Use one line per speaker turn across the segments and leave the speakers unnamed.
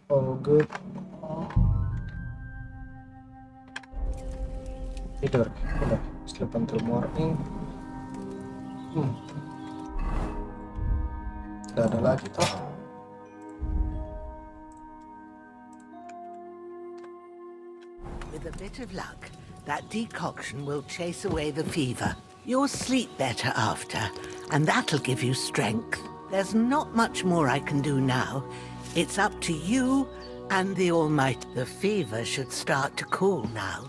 All good. Tidur udah, sleep until morning. Udah ada lagi toh.
With a bit of luck, that decoction will chase away the fever. You'll sleep better after, and that'll give you strength. There's not much more I can do now. It's up to you and the Almighty. The fever should start to cool now.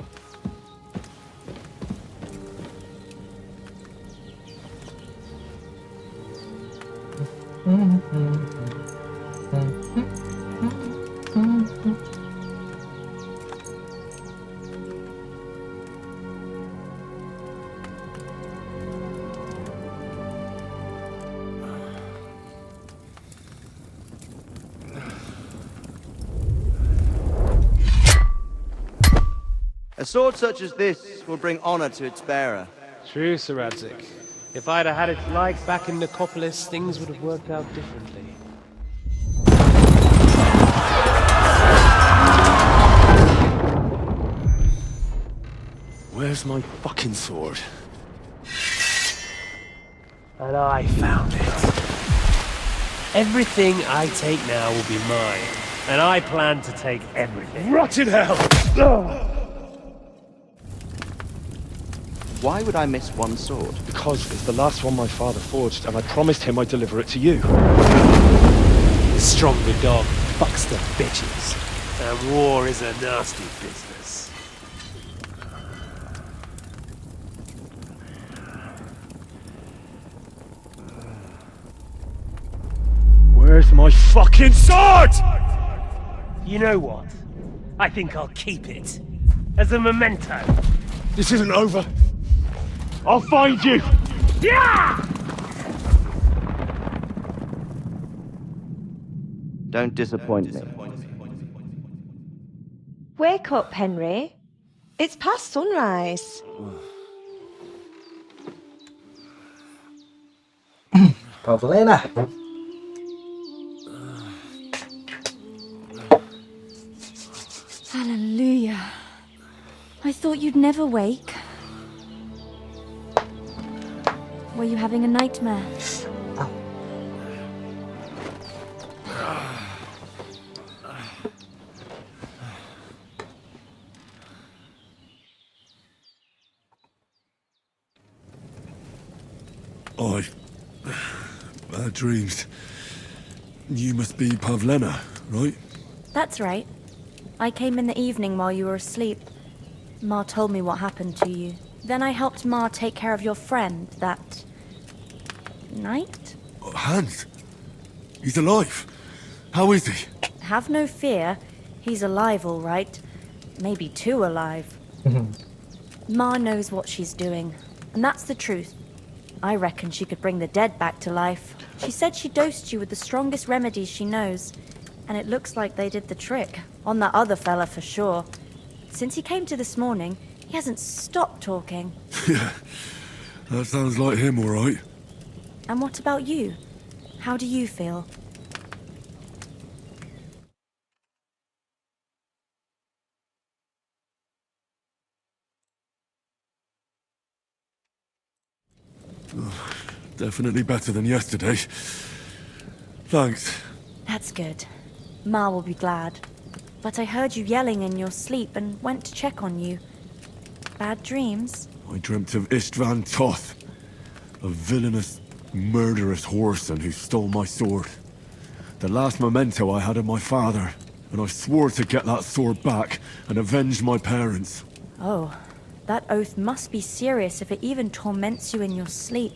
A sword such as this will bring honor to its bearer.
True, Sir Radzik. If I'd have had its like back in Nicopolis, things would have worked out differently.
Where's my fucking sword?
And I found it. Everything I take now will be mine, and I plan to take everything.
Rot in hell!
Why would I miss one sword?
Because it's the last one my father forged, and I promised him I'd deliver it to you.
The stronger dog fucks the bitches, and war is a nasty business.
Where's my fucking sword?
You know what? I think I'll keep it. As a memento.
This isn't over. I'll find you!
Yeah!
Don't disappoint me.
Wake up, Henry. It's past sunrise.
Pavlena.
Hallelujah. I thought you'd never wake. Were you having a nightmare?
Bad dreams. You must be Pavlena, right?
That's right. I came in the evening while you were asleep. Ma told me what happened to you. Then I helped Ma take care of your friend that night?
Hans? He's alive. How is he?
Have no fear. He's alive, all right. Maybe too alive. Ma knows what she's doing, and that's the truth. I reckon she could bring the dead back to life. She said she dosed you with the strongest remedies she knows, and it looks like they did the trick. On that other fella for sure. Since he came to this morning, he hasn't stopped talking.
Yeah, that sounds like him, all right.
And what about you? How do you feel?
Definitely better than yesterday. Thanks.
That's good. Ma will be glad. But I heard you yelling in your sleep and went to check on you. Bad dreams?
I dreamt of Istvan Toth, a villainous, murderous whoreson who stole my sword. The last memento I had of my father, and I swore to get that sword back and avenge my parents.
Oh, that oath must be serious if it even torments you in your sleep.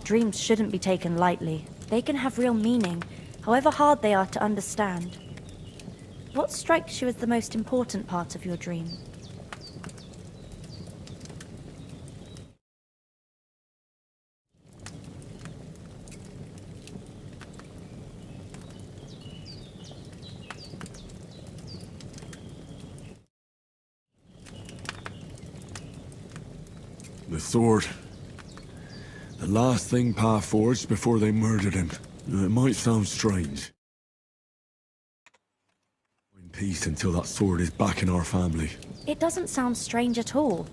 Dreams shouldn't be taken lightly. They can have real meaning, however hard they are to understand. What strikes you as the most important part of your dream?
The sword. The last thing Pa forged before they murdered him. It might sound strange. In peace until that sword is back in our family.
It doesn't sound strange at all.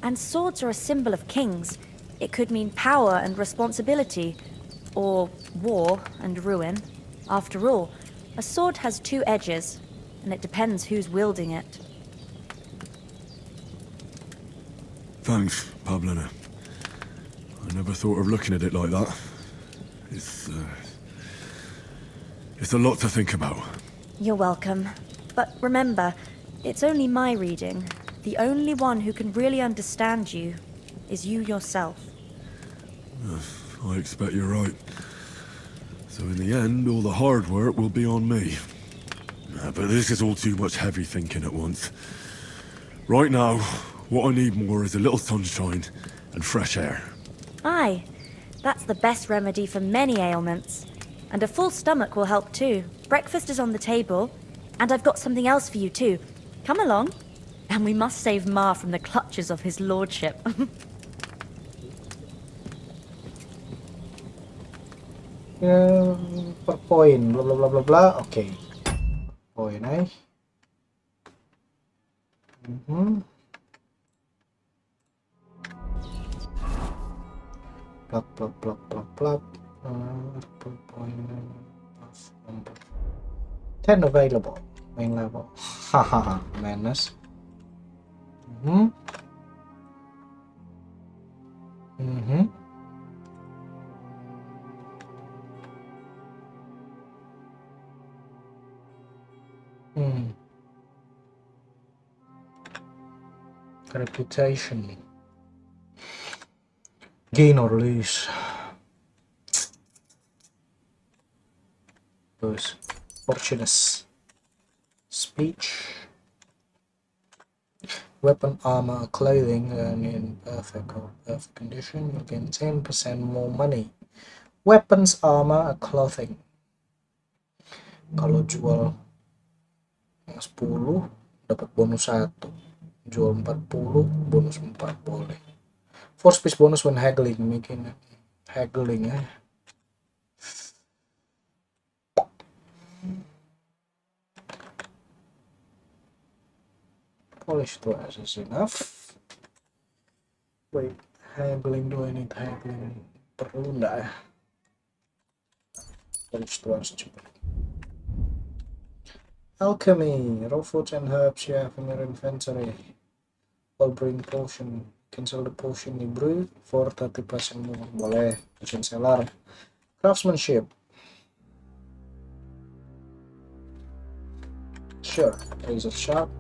And swords are a symbol of kings. It could mean power and responsibility, or war and ruin. After all, a sword has two edges, and it depends who's wielding it.
Thanks, Pavlina. I never thought of looking at it like that. It's a lot to think about.
You're welcome. But remember, it's only my reading. The only one who can really understand you is you yourself.
I expect you're right. So in the end, all the hard work will be on me. But this is all too much heavy thinking at once. Right now, what I need more is a little sunshine and fresh air.
Aye, that's the best remedy for many ailments. And a full stomach will help too. Breakfast is on the table, and I've got something else for you too. Come along. And we must save Ma from the clutches of his lordship.
Per poin, bla bla bla bla bla. Oke. Poin, Plak plak plak plak plak. Per poin. 10 available. Main level. Hahaha, madness. Reputation. Gain or lose. Those fortunes. Speech. Weapon, armor, clothing, and in perfect or perfect condition, you gain 10% more money. Weapons, armor, clothing. Kalau jual 10 dapat bonus 1. Jual 40 bonus 4 boleh. Force piece bonus when haggling, bikin haggling ya. Polish twice is enough. Wait, haggling, do I need haggling? Perlu enggak ya? Polish twice coba. Alchemy, raw foods and herbs you have in your inventory. All brewing potion. Cancel the potion you brew for 30% more. Boleh. Potion seller. Craftsmanship. Sure. Razor sharp.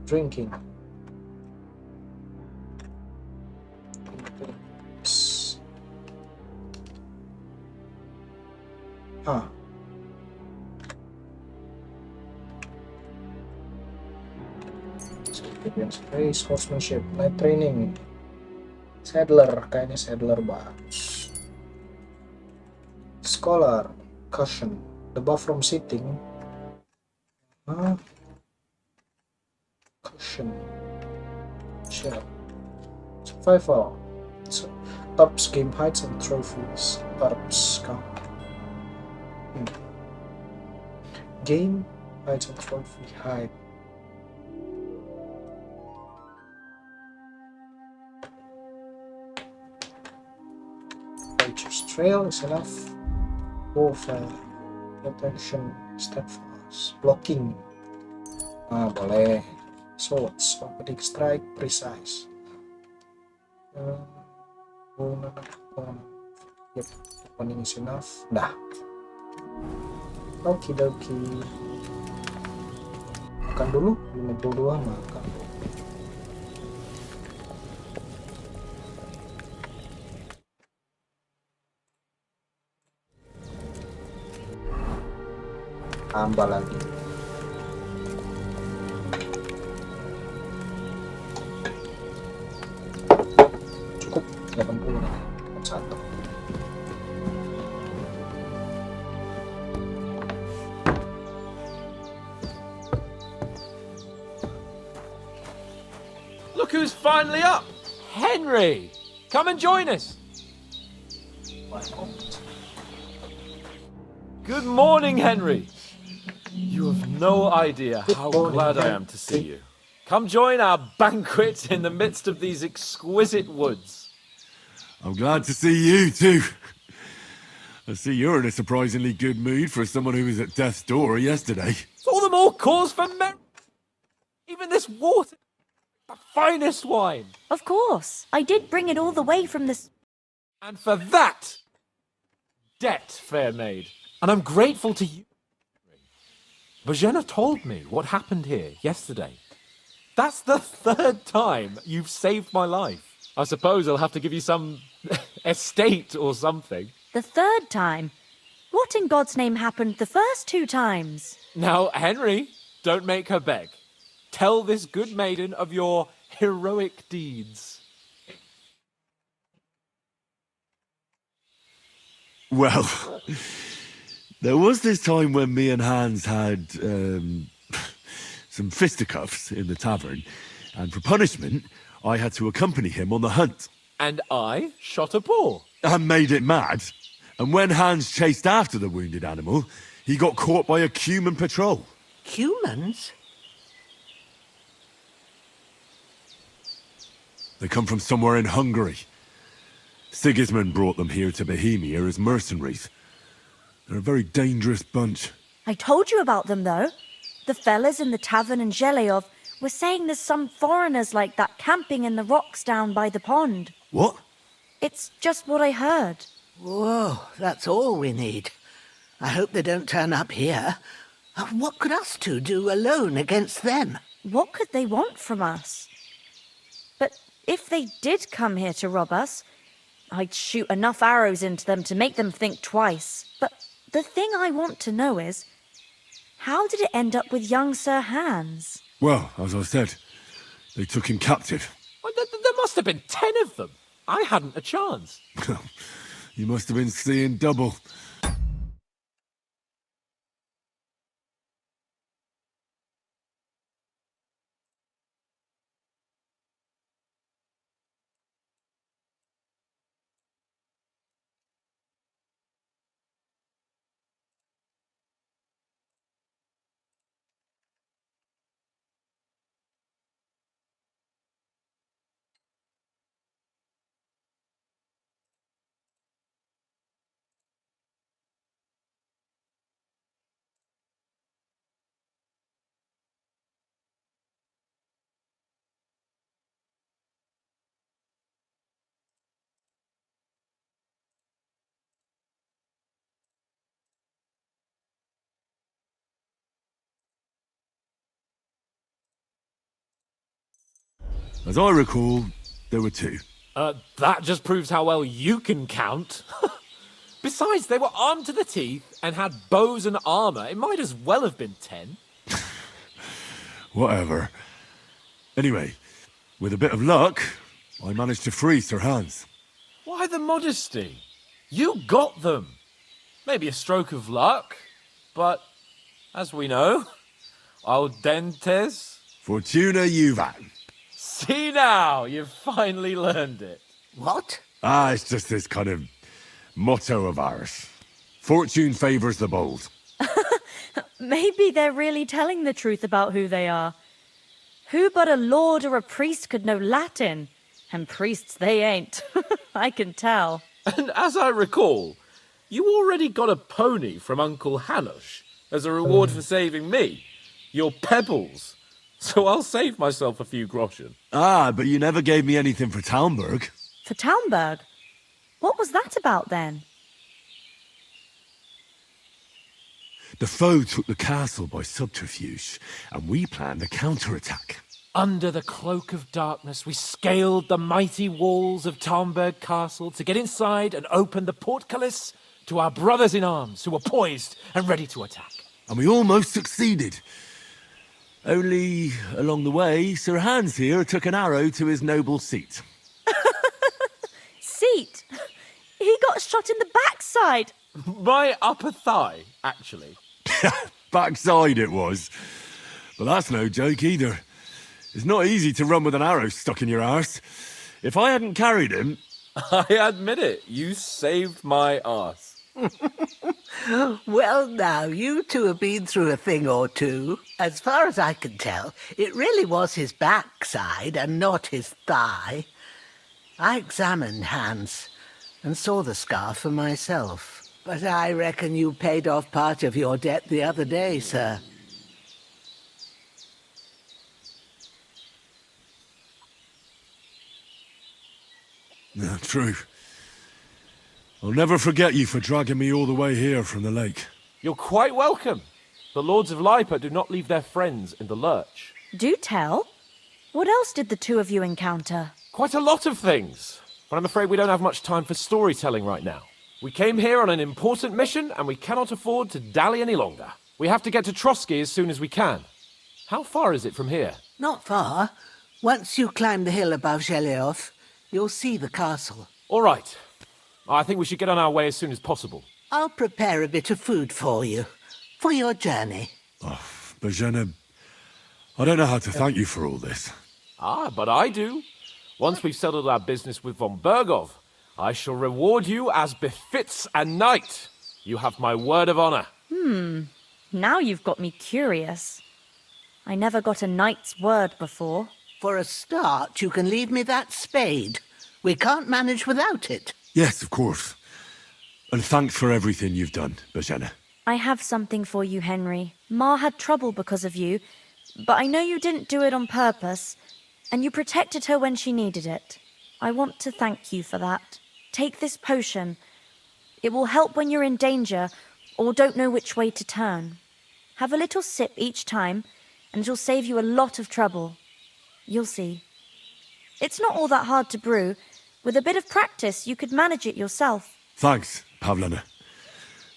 Drinking. Race, horsemanship, night training, saddler, kayaknya saddler bagus. Scholar, caution, the buff from sitting. Caution, shell, survival, ups game heights and trophies, ups count. Game heights and trophy height. Trail is enough. Warfare, protection, steadfast, blocking. Boleh. Swords, opening strike, precise. Yep, opening is enough. Dah. Okie dokie. Makan dulu. 52 makan. Tambah lagi. Cukup 80 satu.
Look who's finally up! Henry! Come and join us!
Good morning, Henry. You have no idea how glad I am to see you. Come join our banquet in the midst of these exquisite woods.
I'm glad to see you, too. I see you're in a surprisingly good mood for someone who was at death's door yesterday.
It's all the more cause for even this water, the finest wine.
Of course. I did bring it all the way from the...
And for that, debt, fair maid. And I'm grateful to you. Bajena told me what happened here yesterday. That's the 3rd time you've saved my life. I suppose I'll have to give you some estate or something.
The 3rd time? What in God's name happened the first 2 times?
Now, Henry, don't make her beg. Tell this good maiden of your heroic deeds.
Well, there was this time when me and Hans had some fisticuffs in the tavern, and for punishment, I had to accompany him on the hunt.
And I shot a boar.
And made it mad. And when Hans chased after the wounded animal, he got caught by a human patrol.
Humans?
They come from somewhere in Hungary. Sigismund brought them here to Bohemia as mercenaries. They're a very dangerous bunch.
I told you about them, though. The fellas in the tavern in Zheleov were saying there's some foreigners like that camping in the rocks down by the pond.
What?
It's just what I heard.
Whoa, that's all we need. I hope they don't turn up here. What could us two do alone against them?
What could they want from us? But if they did come here to rob us, I'd shoot enough arrows into them to make them think twice. But the thing I want to know is, how did it end up with young Sir Hans?
Well, as I said, they took him captive.
Well, there must have been 10 of them. I hadn't a chance.
You must have been seeing double. As I recall, there were 2.
That just proves how well you can count. Besides, they were armed to the teeth and had bows and armor. It might as well have been 10.
Whatever. Anyway, with a bit of luck, I managed to free Sir Hans.
Why the modesty? You got them. Maybe a stroke of luck, but as we know, al dentes.
Fortuna juvat.
See now, you've finally learned it.
What?
It's just this kind of motto of ours. Fortune favours the bold.
Maybe they're really telling the truth about who they are. Who but a lord or a priest could know Latin? And priests they ain't. I can tell.
And as I recall, you already got a pony from Uncle Hanush as a reward for saving me. Your pebbles. So I'll save myself a few groschen.
But you never gave me anything for Talmberg.
For Talmberg? What was that about then?
The foe took the castle by subterfuge, and we planned a counterattack.
Under the cloak of darkness, we scaled the mighty walls of Talmberg Castle to get inside and open the portcullis to our brothers in arms who were poised and ready to attack.
And we almost succeeded. Only, along the way, Sir Hans here took an arrow to his noble seat.
Seat? He got shot in the backside.
My upper thigh, actually.
Backside it was. But that's no joke either. It's not easy to run with an arrow stuck in your arse. If I hadn't carried him...
I admit it, you saved my arse.
Well, now, you two have been through a thing or two. As far as I can tell, it really was his backside and not his thigh. I examined Hans and saw the scar for myself. But I reckon you paid off part of your debt the other day, sir.
Yeah, true. I'll never forget you for dragging me all the way here from the lake.
You're quite welcome. The Lords of Lipa do not leave their friends in the lurch.
Do tell. What else did the two of you encounter?
Quite a lot of things. But I'm afraid we don't have much time for storytelling right now. We came here on an important mission, and we cannot afford to dally any longer. We have to get to Trotsky as soon as we can. How far is it from here?
Not far. Once you climb the hill above Zheleoth, you'll see the castle.
All right. I think we should get on our way as soon as possible.
I'll prepare a bit of food for you, for your journey.
Oh, Bozhena, I don't know how to thank you for all this.
Ah, but I do. Once we've settled our business with von Bergov, I shall reward you as befits a knight. You have my word of honor.
Now you've got me curious. I never got a knight's word before.
For a start, you can leave me that spade. We can't manage without it.
Yes, of course. And thanks for everything you've done, Bozhena.
I have something for you, Henry. Ma had trouble because of you, but I know you didn't do it on purpose, and you protected her when she needed it. I want to thank you for that. Take this potion. It will help when you're in danger or don't know which way to turn. Have a little sip each time, and it'll save you a lot of trouble. You'll see. It's not all that hard to brew. With a bit of practice, you could manage it yourself.
Thanks, Pavlena.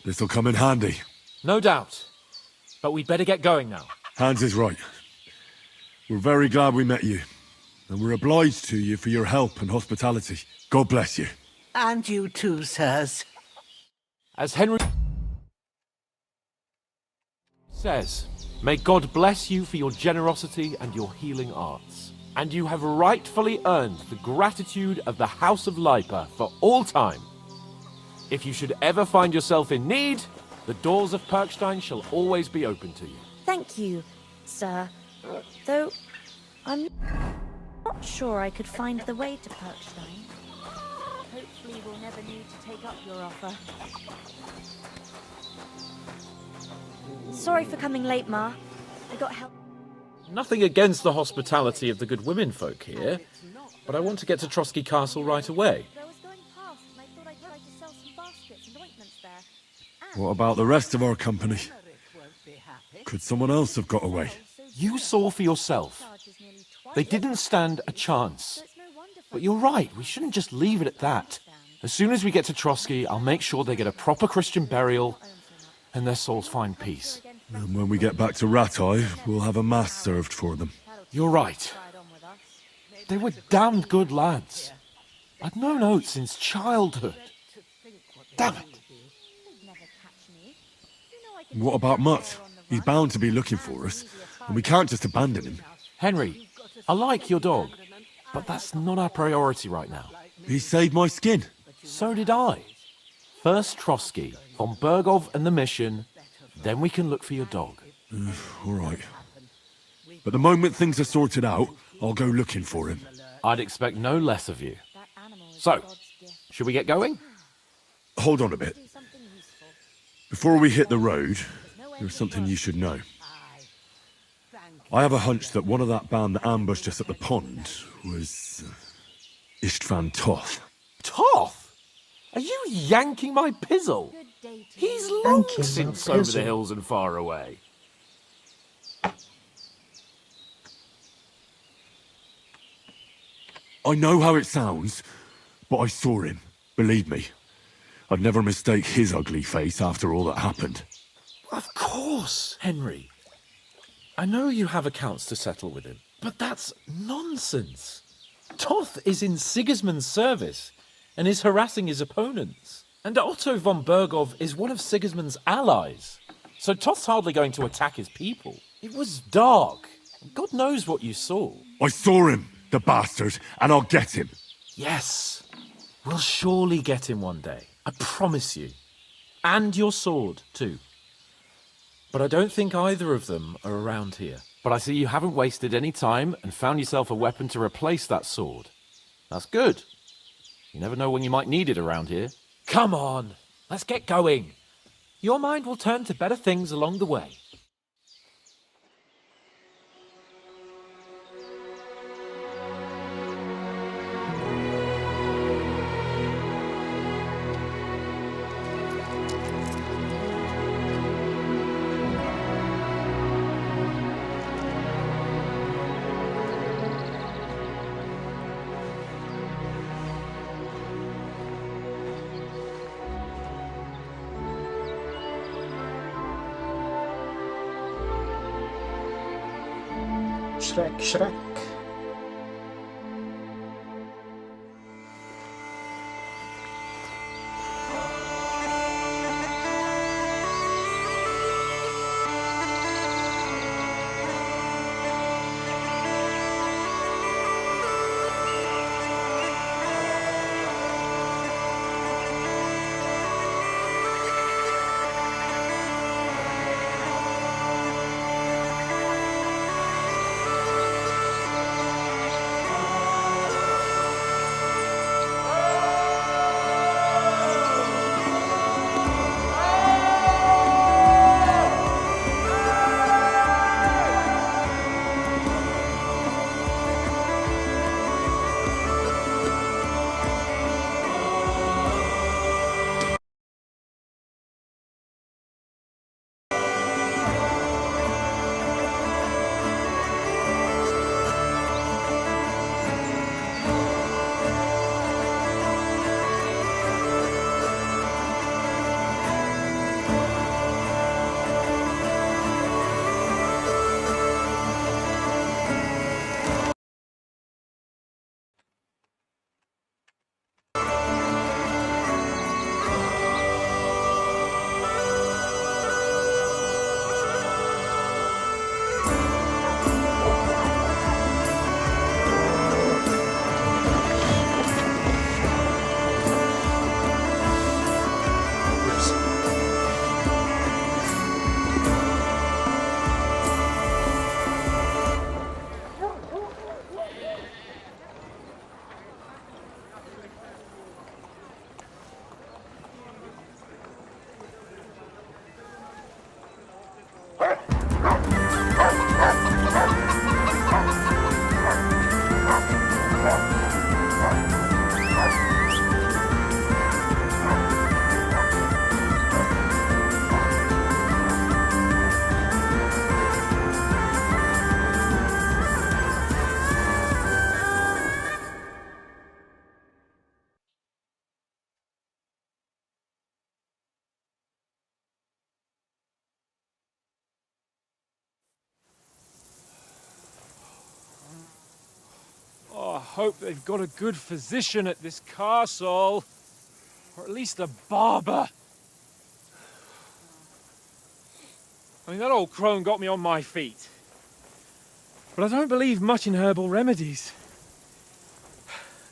This'll come in handy.
No doubt. But we'd better get going now.
Hans is right. We're very glad we met you. And we're obliged to you for your help and hospitality. God bless you.
And you too, sirs.
As Henry says, may God bless you for your generosity and your healing arts. And you have rightfully earned the gratitude of the House of Lipa for all time. If you should ever find yourself in need, the doors of Perkstein shall always be open to you.
Thank you, sir. Though, I'm not sure I could find the way to Perkstein. Hopefully we'll never need to take up your offer. Sorry for coming late, Ma. I got help.
Nothing against the hospitality of the good women folk here, but I want to get to Trotsky Castle right away.
I was going past and I thought I'd try to sell some baskets and ointments there.
What about the rest of our company? Could someone else have got away?
You saw for yourself. They didn't stand a chance. But you're right, we shouldn't just leave it at that. As soon as we get to Trotsky, I'll make sure they get a proper Christian burial and their souls find peace.
And when we get back to Ratai, we'll have a mass served for them.
You're right. They were damned good lads. I'd known Oates since childhood. Damn it.
What about Mutt? He's bound to be looking for us, and we can't just abandon him.
Henry, I like your dog, but that's not our priority right now.
He saved my skin.
So did I. First Trotsky, von Bergov and the mission, then we can look for your dog.
All right. But the moment things are sorted out, I'll go looking for him.
I'd expect no less of you. So, should we get going?
Hold on a bit. Before we hit the road, there's something you should know. I have a hunch that one of that band that ambushed us at the pond was Istvan Toth.
Toth? Are you yanking my pizzle? He's long
Yanking
since
my
over
pizzle.
the hills and far away.
I know how it sounds, but I saw him. Believe me. I'd never mistake his ugly face after all that happened.
Of course, Henry. I know you have accounts to settle with him, but that's nonsense. Toth is in Sigismund's service and is harassing his opponents. And Otto von Bergov is one of Sigismund's allies. So Toth's hardly going to attack his people. It was dark. God knows what you saw.
I saw him, the bastard, and I'll get him.
Yes. We'll surely get him one day. I promise you. And your sword, too. But I don't think either of them are around here. But I see you haven't wasted any time and found yourself a weapon to replace that sword. That's good. You never know when you might need it around here. Come on, let's get going. Your mind will turn to better things along the way.
Shrek.
Oh, I hope they've got a good physician at this castle. Or at least a barber. I mean, that old crone got me on my feet. But I don't believe much in herbal remedies.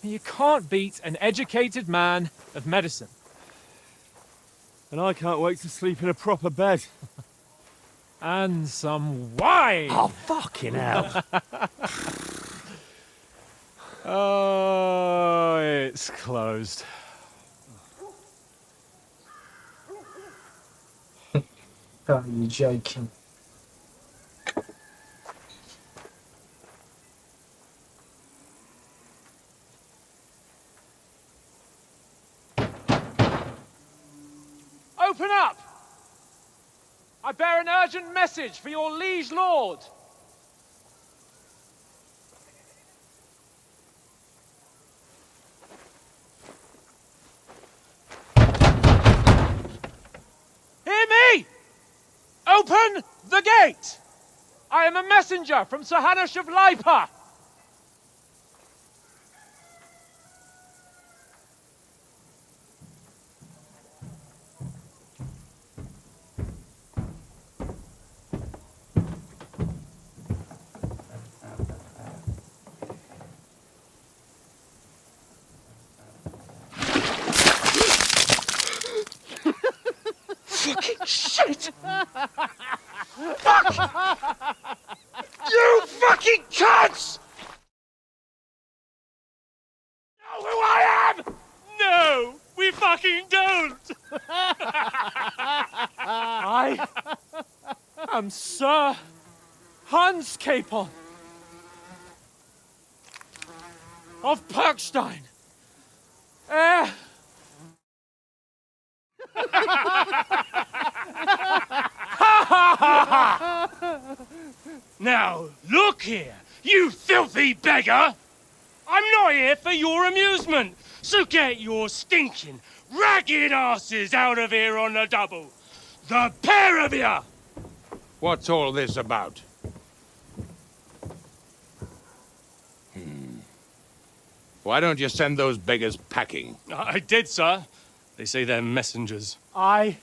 You can't beat an educated man of medicine.
And I can't wait to sleep in a proper bed.
And some wine!
Oh, fucking hell.
Oh, it's closed.
Are you joking?
Open up! I bear an urgent message for your liege lord. Hear me! Open the gate! I am a messenger from Sir Hanush of Lapar.
fucking shit! Fuck! You fucking cunts! Know who I am? No, we fucking don't! I am Sir Hans Capon of Perkstein. Now, look here, you filthy beggar! I'm not here for your amusement, so get your stinking, ragged asses out of here on the double. The pair of you!
What's all this about? Why don't you send those beggars packing?
I did, sir. They say they're messengers. I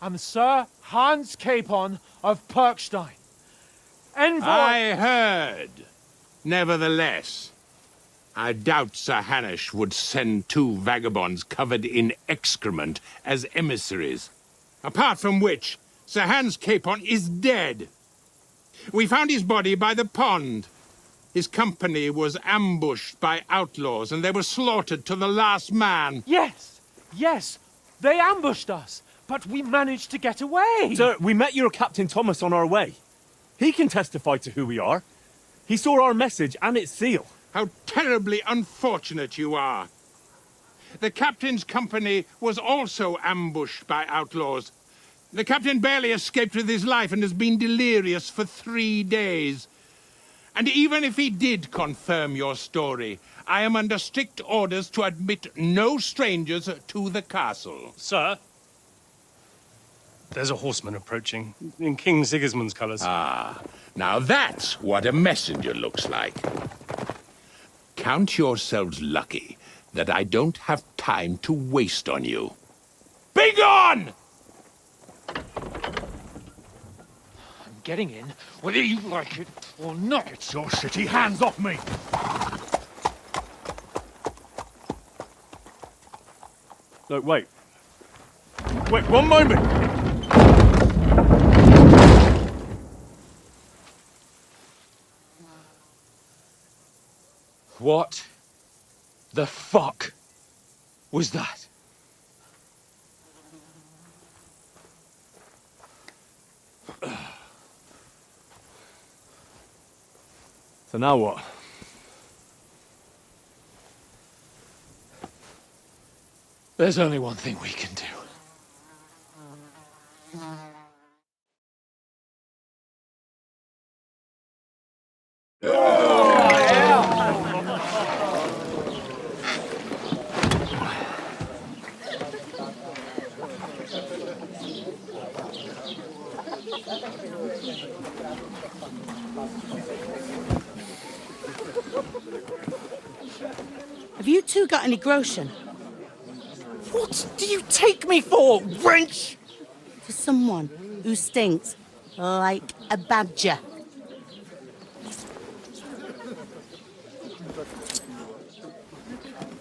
am Sir Hans Capon of Perkstein. Envoy...
I heard. Nevertheless, I doubt Sir Hanush would send 2 vagabonds covered in excrement as emissaries. Apart from which, Sir Hans Capon is dead. We found his body by the pond. His company was ambushed by outlaws, and they were slaughtered to the last man.
Yes, yes, they ambushed us, but we managed to get away.
Sir, we met your Captain Thomas on our way. He can testify to who we are. He saw our message and its seal.
How terribly unfortunate you are. The captain's company was also ambushed by outlaws. The captain barely escaped with his life and has been delirious for 3 days. And even if he did confirm your story, I am under strict orders to admit no strangers to the castle.
Sir, there's a horseman approaching, in King Sigismund's colours.
Ah, now that's what a messenger looks like. Count yourselves lucky that I don't have time to waste on you. Be gone!
I'm getting in, whether you like it or not.
Get your shitty hands off me! No, wait. Wait, one moment!
What the fuck was that?
So now what?
There's only one thing we can do.
Have you two got any groschen?
What do you take me for, wench?
For someone who stinks like a badger.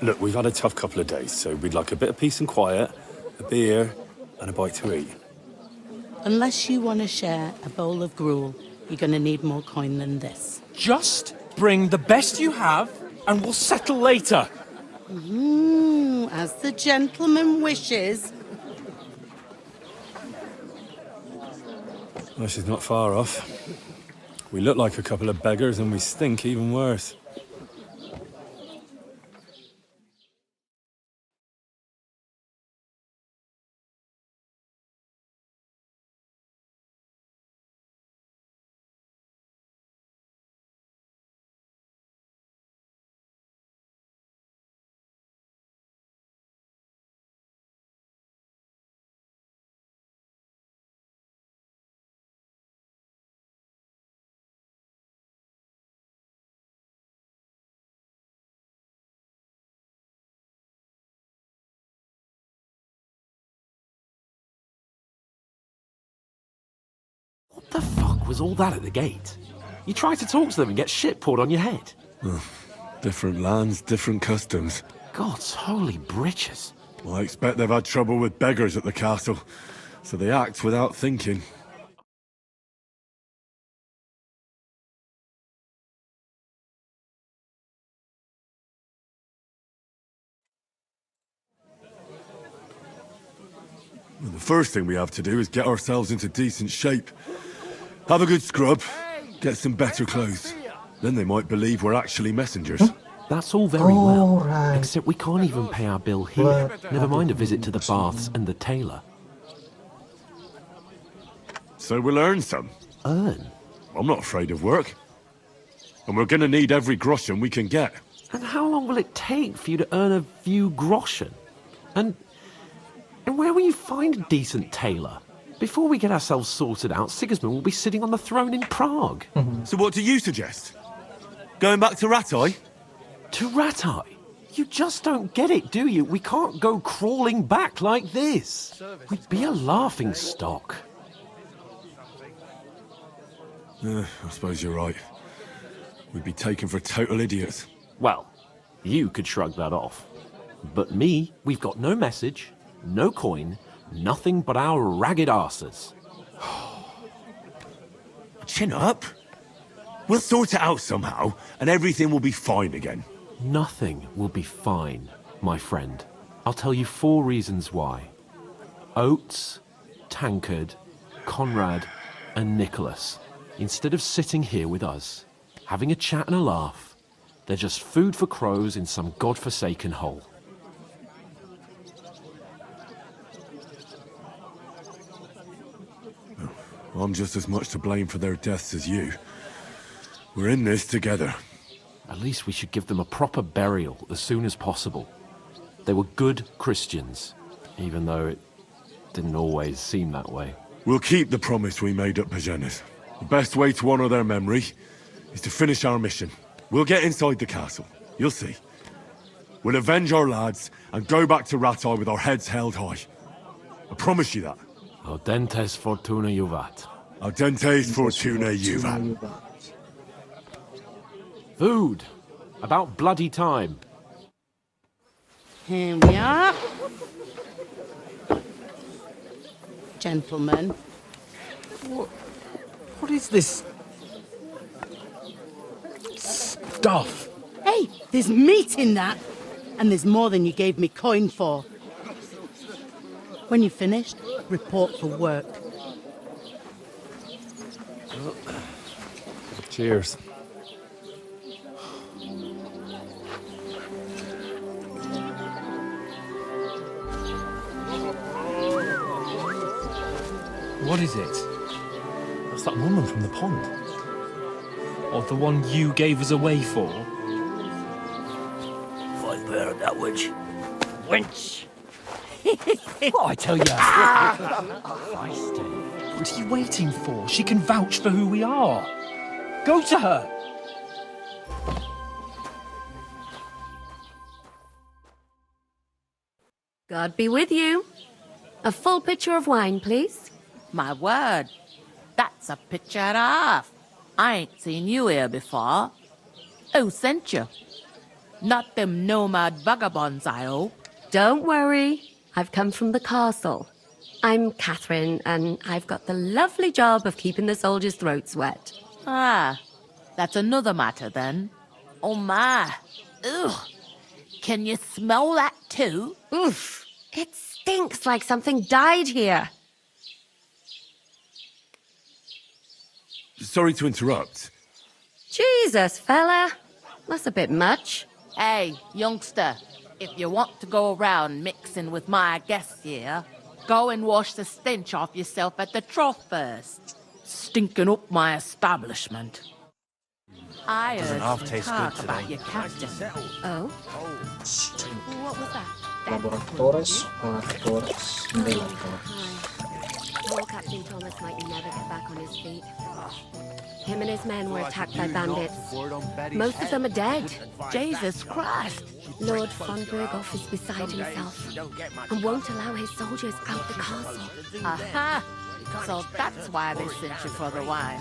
Look, we've had a tough couple of days, so we'd like a bit of peace and quiet, a beer, and a bite to eat.
Unless you want to share a bowl of gruel, you're going to need more coin than this.
Just bring the best you have, and we'll settle later.
As the gentleman wishes.
Well, she's not far off. We look like a couple of beggars, and we stink even worse.
What the fuck was all that at the gate? You tried to talk to them and get shit poured on your head.
Different lands, different customs.
God's holy britches.
Well, I expect they've had trouble with beggars at the castle. So they act without thinking. Well, the first thing we have to do is get ourselves into decent shape. Have a good scrub, get some better clothes. Then they might believe we're actually messengers.
That's all very well,
right.
except we can't even pay our bill here. Never mind a visit to the baths and the tailor.
So we'll earn some.
Earn?
I'm not afraid of work. And we're gonna need every groschen we can get.
And how long will it take for you to earn a few groschen? And where will you find a decent tailor? Before we get ourselves sorted out, Sigismund will be sitting on the throne in Prague.
So what do you suggest? Going back to Ratai?
To Ratai? You just don't get it, do you? We can't go crawling back like this. We'd be a laughing stock.
I suppose you're right. We'd be taken for total idiots.
Well, you could shrug that off. But me, we've got no message, no coin, nothing but our ragged arses.
Chin up. We'll sort it out somehow, and everything will be fine again.
Nothing will be fine, my friend. I'll tell you 4 reasons why. Oates, Tankard, Conrad, and Nicholas, instead of sitting here with us, having a chat and a laugh, they're just food for crows in some godforsaken hole.
I'm just as much to blame for their deaths as you. We're in this together.
At least we should give them a proper burial as soon as possible. They were good Christians, even though it didn't always seem that way.
We'll keep the promise we made at Pagenas. The best way to honor their memory is to finish our mission. We'll get inside the castle. You'll see. We'll avenge our lads and go back to Ratai with our heads held high. I promise you that.
Audentes fortuna juvat.
Audentes fortuna juvat.
Food. About bloody time.
Here we are. Gentlemen.
What is this stuff?
Hey, there's meat in that. And there's more than you gave me coin for. When you're finished, report for work.
Cheers.
What is it?
That's that woman from the pond.
Or the one you gave us away for?
I've heard that witch.
Wench! What I tell you? What are you waiting for? She can vouch for who we are. Go to her.
God be with you. A full pitcher of wine, please.
My word, that's a picture and a half. I ain't seen you here before. Who sent you? Not them nomad vagabonds, I hope.
Don't worry. I've come from the castle. I'm Catherine, and I've got the lovely job of keeping the soldiers' throats wet.
Ah, that's another matter then. Oh my. Ugh. Can you smell that too?
Oof. It stinks like something died here.
Sorry to interrupt.
Jesus, fella. That's a bit much.
Hey, youngster, if you want to go around mixing with my guests here, go and wash the stench off yourself at the trough first. Stinking up my establishment. I heard some talk about your captain.
Oh? What was that?
Laboratoris, Laboratoris,
Poor Captain Thomas might never get back on his feet. Him and his men were attacked by bandits. Most of them are dead.
Jesus Christ!
Lord von Berghoff is beside himself and won't allow his soldiers out the castle.
Aha! So that's why they sent you for the wine.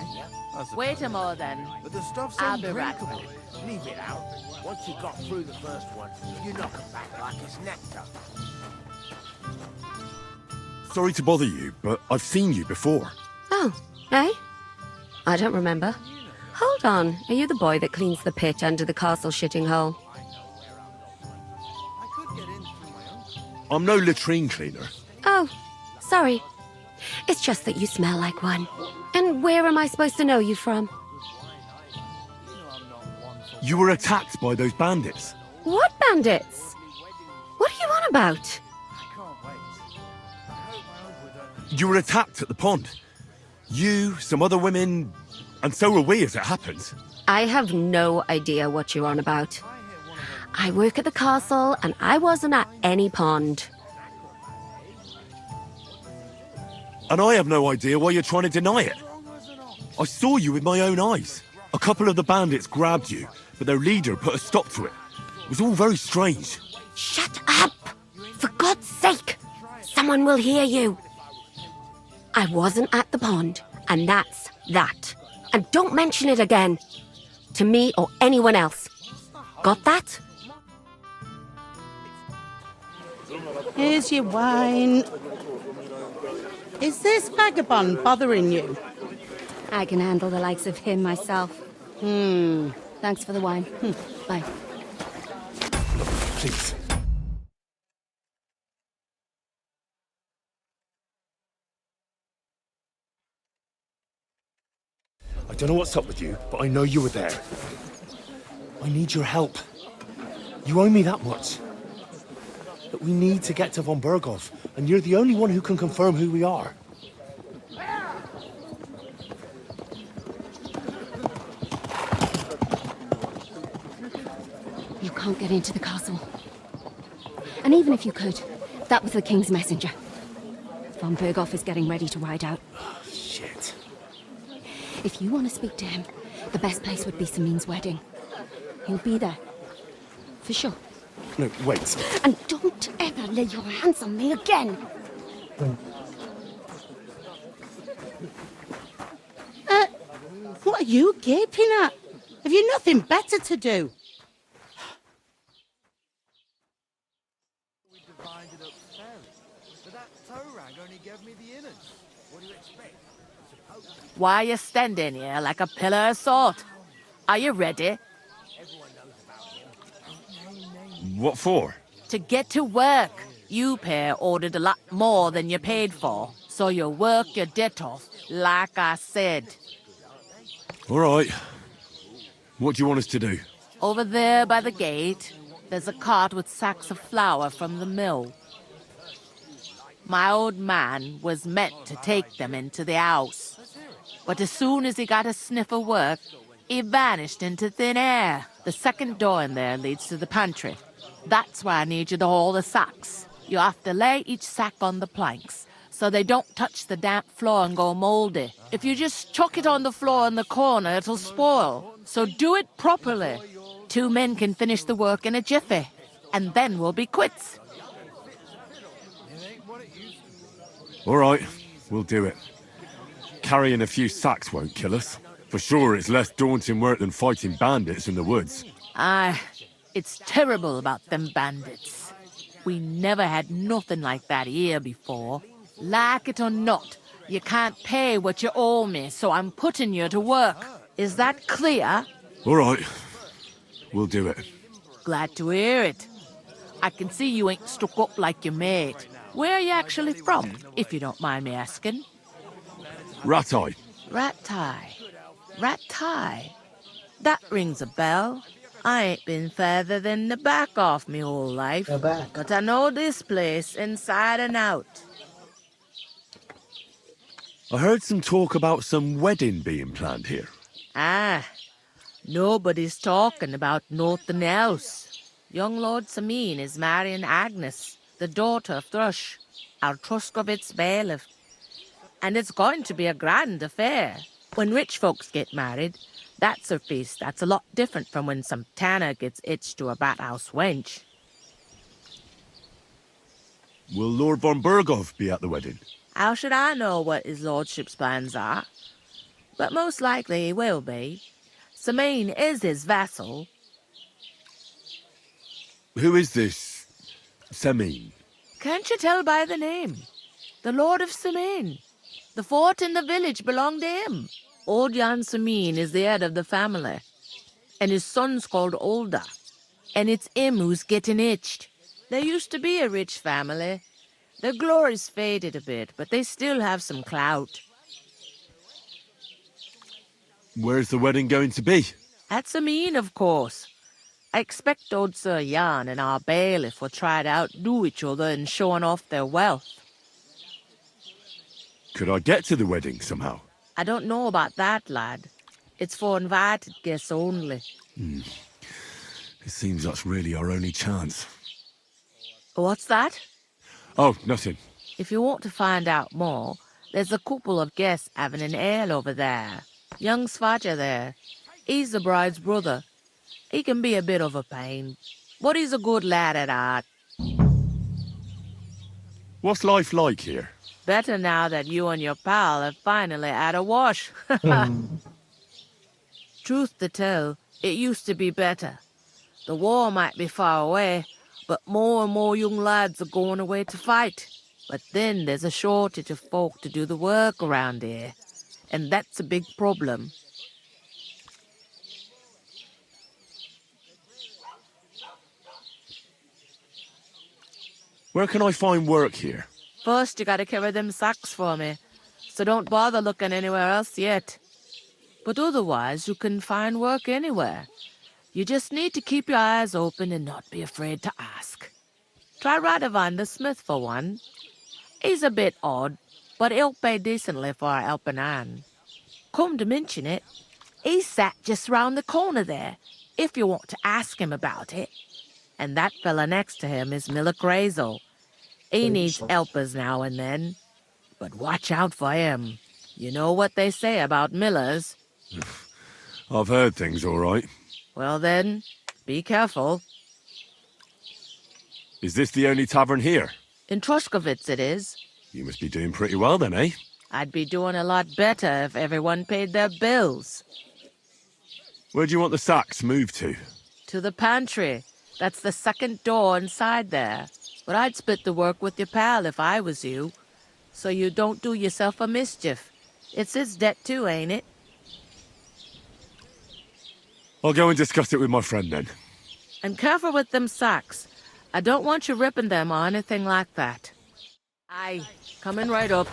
Wait a more then.
But the stuff's
I'll be right
undrinkable. Leave it out. Once you got through the first one, you knock it back like it's nectar.
Sorry to bother you, but I've seen you before.
Oh, eh? I don't remember. Hold on, are you the boy that cleans the pit under the castle shitting hole?
I'm no latrine cleaner.
Oh, sorry. It's just that you smell like one. And where am I supposed to know you from?
You were attacked by those bandits.
What bandits? What are you on about?
You were attacked at the pond. You, some other women, and so were we as it happened.
I have no idea what you're on about. I work at the castle, and I wasn't at any pond.
And I have no idea why you're trying to deny it. I saw you with my own eyes. A couple of the bandits grabbed you, but their leader put a stop to it. It was all very strange.
Shut up! For God's sake! Someone will hear you. I wasn't at the pond, and that's that. And don't mention it again. To me or anyone else. Got that?
Here's your wine. Is this vagabond bothering you?
I can handle the likes of him myself. Thanks for the wine. Bye.
Please.
I don't know what's up with you, but I know you were there. I need your help. You owe me that much. But we need to get to von Berghoff, and you're the only one who can confirm who we are.
You can't get into the castle. And even if you could, that was the King's messenger. Von Berghoff is getting ready to ride out.
Shit.
If you want to speak to him, the best place would be Samin's wedding. He'll be there. For sure.
No, wait.
And don't ever lay your hands on me again!
What are you gaping at? Have you nothing better to do?
Why are you standing here like a pillar of salt? Are you ready?
What for?
To get to work. You pair ordered a lot more than you paid for, so you work your debt off, like I said.
All right. What do you want us to do?
Over there by the gate, there's a cart with sacks of flour from the mill. My old man was meant to take them into the house. But as soon as he got a sniff of work, he vanished into thin air. The second door in there leads to the pantry. That's why I need you to haul the sacks. You have to lay each sack on the planks, so they don't touch the damp floor and go mouldy. If you just chuck it on the floor in the corner, it'll spoil. So do it properly. 2 men can finish the work in a jiffy, and then we'll be quits.
All right, we'll do it. Carrying a few sacks won't kill us. For sure, it's less daunting work than fighting bandits in the woods.
Aye, it's terrible about them bandits. We never had nothing like that here before. Like it or not, you can't pay what you owe me, so I'm putting you to work. Is that clear?
All right, we'll do it.
Glad to hear it. I can see you ain't stuck up like your mate. Where are you actually from, if you don't mind me asking?
Rat-eye.
Rat-tie. Rat-tie. That rings a bell. I ain't been further than the back off me whole life. But I know this place inside and out.
I heard some talk about some wedding being planned here.
Ah, nobody's talking about nothing else. Young Lord Samin is marrying Agnes, the daughter of Thrush, our Truskovitz bailiff. And it's going to be a grand affair. When rich folks get married, that's a feast that's a lot different from when some tanner gets hitched to a bat-house wench.
Will Lord von Berghoff be at the wedding?
How should I know what his lordship's plans are? But most likely he will be. Samin is his vassal.
Who is this Samin?
Can't you tell by the name? The Lord of Samin. The fort in the village belonged to him. Old Jan Samin is the head of the family, and his son's called Olda, and it's him who's getting itched. There used to be a rich family. Their glory's faded a bit, but they still have some clout.
Where's the wedding going to be?
At Samin, of course. I expect old Sir Jan and our bailiff will try to outdo each other in showing off their wealth.
Could I get to the wedding somehow?
I don't know about that, lad. It's for invited guests only.
It seems that's really our only chance.
What's that?
Oh, nothing.
If you want to find out more, there's a couple of guests having an ale over there. Young Svaja there. He's the bride's brother. He can be a bit of a pain, but he's a good lad at heart.
What's life like here?
Better now that you and your pal have finally had a wash. Truth to tell, it used to be better. The war might be far away, but more and more young lads are going away to fight. But then there's a shortage of folk to do the work around here, and that's a big problem.
Where can I find work here?
First, you gotta carry them sacks for me, so don't bother looking anywhere else yet. But otherwise, you can find work anywhere. You just need to keep your eyes open and not be afraid to ask. Try Radovan the smith for one. He's a bit odd, but he'll pay decently for a helping hand. Come to mention it, he's sat just round the corner there, if you want to ask him about it. And that fella next to him is Miller Crazel. He needs helpers now and then. But watch out for him. You know what they say about Millers.
I've heard things all right.
Well then, be careful.
Is this the only tavern here?
In Troshkovitz it is.
You must be doing pretty well then, eh?
I'd be doing a lot better if everyone paid their bills.
Where do you want the sacks moved to?
To the pantry. That's the second door inside there. But I'd split the work with your pal if I was you. So you don't do yourself a mischief. It's his debt too, ain't it?
I'll go and discuss it with my friend then.
And careful with them sacks. I don't want you ripping them or anything like that. Aye, coming right up.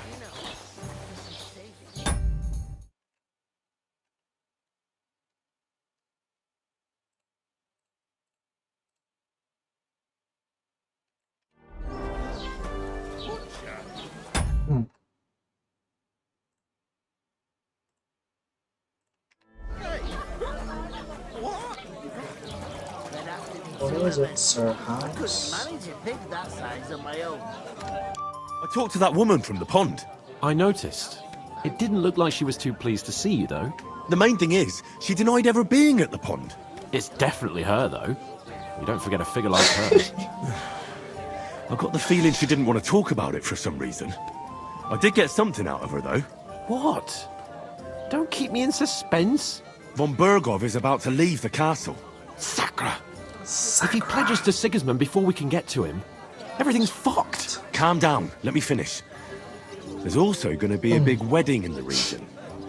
What is it, Sir Hans?
Manage a pig that size on my own.
I talked to that woman from the pond.
I noticed. It didn't look like she was too pleased to see you, though.
The main thing is, she denied ever being at the pond.
It's definitely her, though. You don't forget a figure like her.
I got the feeling she didn't want to talk about it for some reason. I did get something out of her, though.
What? Don't keep me in suspense.
Von Bergov is about to leave the castle.
Sacra! If he pledges to Sigismund before we can get to him, everything's fucked.
Calm down. Let me finish. There's also going to be a big wedding in the region.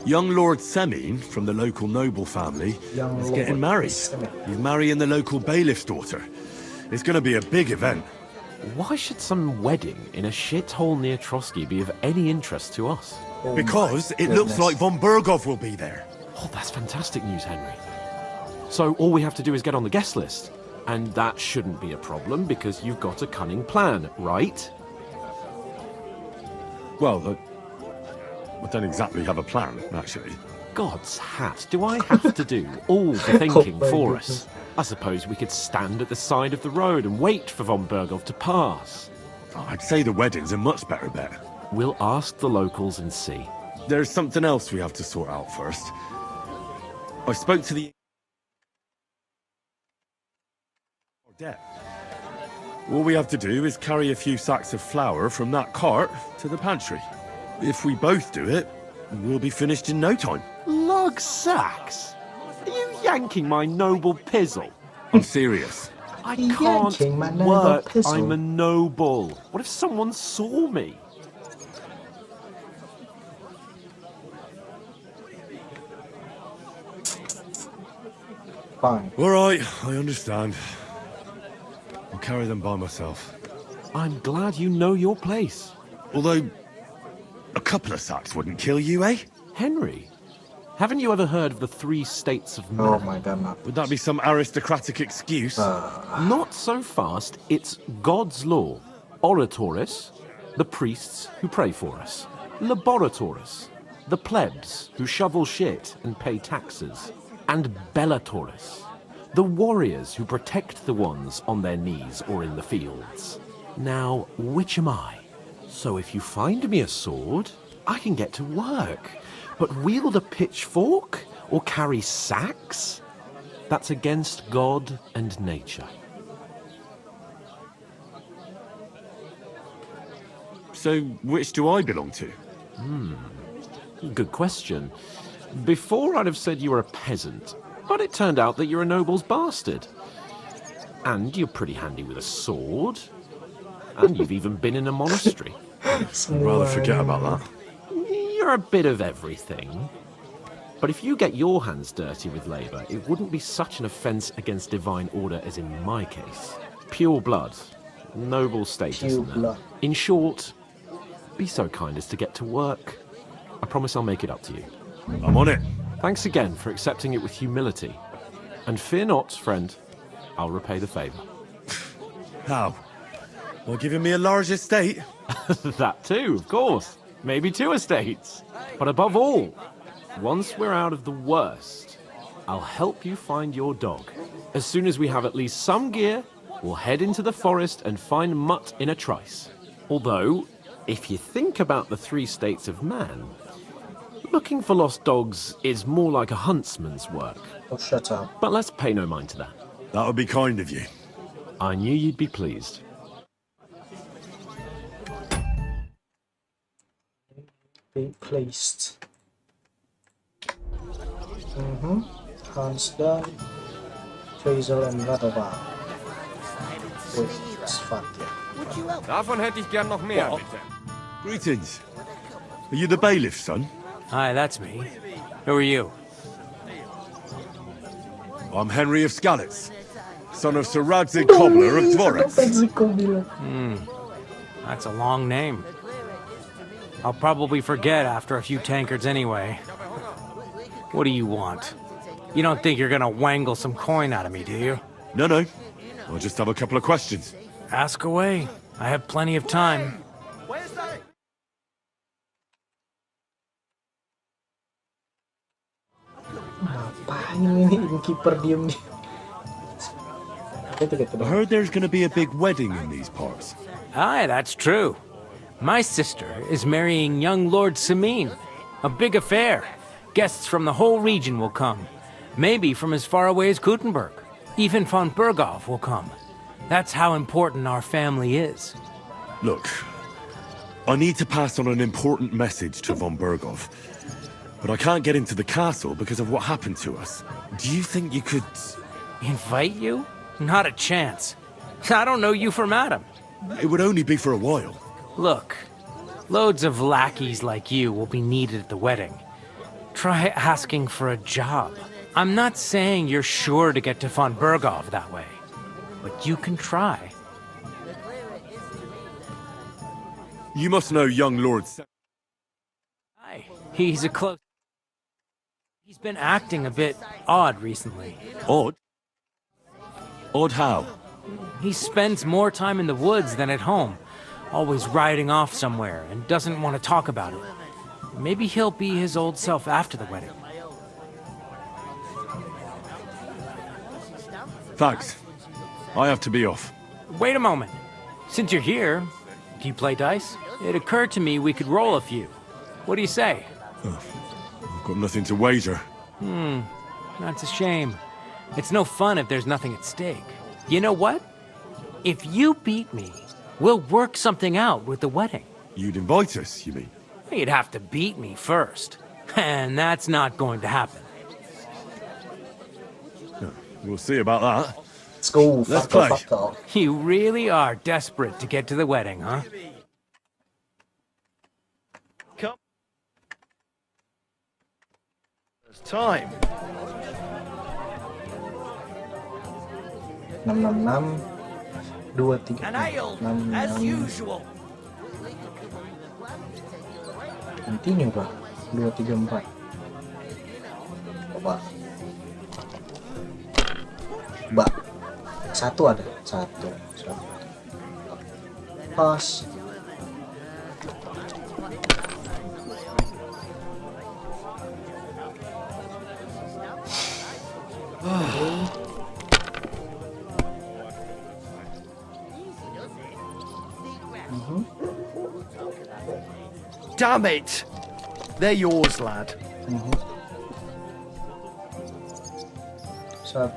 Young Lord Semin, from the local noble family, is getting married. He's marrying the local bailiff's daughter. It's going to be a big event.
Why should some wedding in a shithole near Trotsky be of any interest to us?
Because it looks like Von Bergov will be there.
Oh, that's fantastic news, Henry. So all we have to do is get on the guest list. And that shouldn't be a problem because you've got a cunning plan, right?
Well, I don't exactly have a plan, actually.
God's hat, do I have to do all the thinking for us? I suppose we could stand at the side of the road and wait for von Bergov to pass.
I'd say the wedding's a much better bet.
We'll ask the locals and see.
There's something else we have to sort out first. I spoke to the... debt. All we have to do is carry a few sacks of flour from that cart to the pantry. If we both do it, we'll be finished in no time.
Lug sacks? Are you yanking my noble pizzle?
I'm serious.
I can't work. I'm a noble. What if someone saw me?
Fine.
Alright, I understand. I'll carry them by myself.
I'm glad you know your place.
Although, a couple of sacks wouldn't kill you, eh?
Henry, haven't you ever heard of the 3 states of man?
Oh my god, no.
Would that be some aristocratic excuse?
Not so fast. It's God's law. Oratoris, the priests who pray for us. Laboratoris, the plebs who shovel shit and pay taxes. And Bellatoris, the warriors who protect the ones on their knees or in the fields. Now, which am I? So if you find me a sword, I can get to work. But wield a pitchfork or carry sacks? That's against God and nature.
So, which do I belong to?
Good question. Before I'd have said you were a peasant, but it turned out that you're a noble's bastard. And you're pretty handy with a sword. And you've even been in a monastery.
I'd rather forget about that.
You're a bit of everything. But if you get your hands dirty with labour, it wouldn't be such an offence against divine order as in my case. Pure blood. Noble status.
Pure blood.
In short, be so kind as to get to work. I promise I'll make it up to you.
I'm on it.
Thanks again for accepting it with humility. And fear not, friend. I'll repay the favour.
How? By giving me a large estate?
That too, of course. Maybe 2 estates. But above all, once we're out of the worst, I'll help you find your dog. As soon as we have at least some gear, we'll head into the forest and find Mutt in a trice. Although, if you think about the 3 states of man, looking for lost dogs is more like a huntsman's work.
Oh, shut up.
But let's pay no mind to that.
That would be kind of you.
I knew you'd be pleased.
Be pleased. Hans done. Faisal and Radova. Wait, that's fun, yeah.
Davon hätte ich gern noch mehr, bitte.
Greetings. Are you the bailiff's son?
Hi, that's me. Who are you?
I'm Henry of Skalitz, son of Sir Radzig Cobbler of Dvorets.
That's a long name. I'll probably forget after a few tankards anyway. What do you want? You don't think you're gonna wangle some coin out of me, do you?
No, no. I just have a couple of questions.
Ask away. I have plenty of time.
Ngapain ini innkeeper diem nih?
I heard there's gonna be a big wedding in these parts.
Aye, that's true. My sister is marrying young Lord Samin. A big affair. Guests from the whole region will come. Maybe from as far away as Gutenberg. Even von Berghoff will come. That's how important our family is.
Look, I need to pass on an important message to von Berghoff. But I can't get into the castle because of what happened to us. Do you think you could...
Invite you? Not a chance. I don't know you from Adam.
It would only be for a while.
Look, loads of lackeys like you will be needed at the wedding. Try asking for a job. I'm not saying you're sure to get to von Berghoff that way, but you can try.
You must know young Lord...
Aye, he's a close... He's been acting a bit odd recently.
Odd? Odd how?
He spends more time in the woods than at home, always riding off somewhere and doesn't want to talk about it. Maybe he'll be his old self after the wedding.
Thanks. I have to be off.
Wait a moment. Since you're here, do you play dice? It occurred to me we could roll a few. What do you say?
I've got nothing to wager.
That's a shame. It's no fun if there's nothing at stake. You know what? If you beat me, we'll work something out with the wedding.
You'd invite us, you mean?
You'd have to beat me first. And that's not going to happen.
We'll see about that.
Let's go.
Let's play.
You really are desperate to get to the wedding, huh?
Come. It's time.
666 23
An ale,
666
as usual.
continue kah 234 coba satu ada satu pas
Damn it! They're yours, lad.
1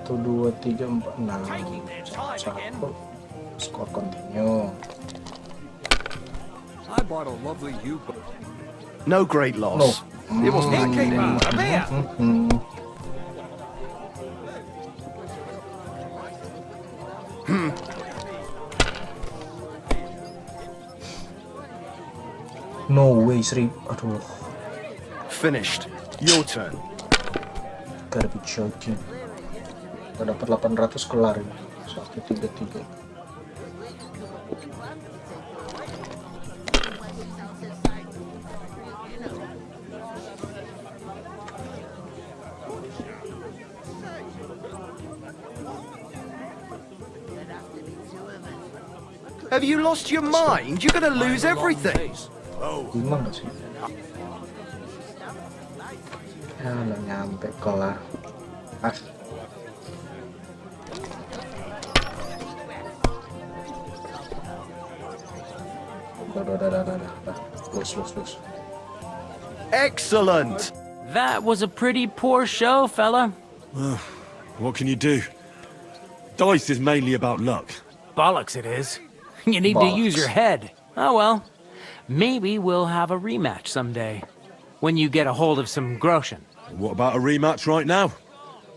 2 3 4 6 1 skor continue.
I bought a lovely U-boat.
No great loss. It wasn't that good anyway.
No way, Sri. Aduh,
Finished. Your turn.
gotta be joking. Udah dapat 800 kelar ini. 133.
Have you lost your mind? You're gonna lose everything.
Gimana nggak sih? Ya, udah nyampe kelar. Udah. Lose.
Excellent.
That was a pretty poor show, fella.
What can you do? Dice is mainly about luck.
Bollocks it is. You need to use your head. Oh well. Maybe we'll have a rematch someday. When you get a hold of some groschen.
What about a rematch right now?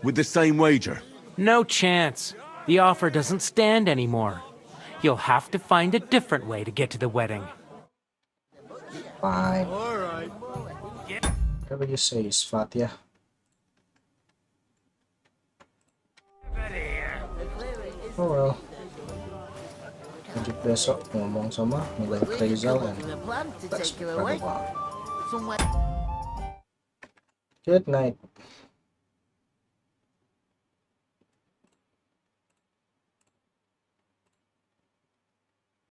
With the same wager?
No chance. The offer doesn't stand anymore. You'll have to find a different way to get to the wedding.
Fine. Whatever you say is Fatia. Oh well. Lanjut besok ngomong sama Mulai Rizal dan Good night.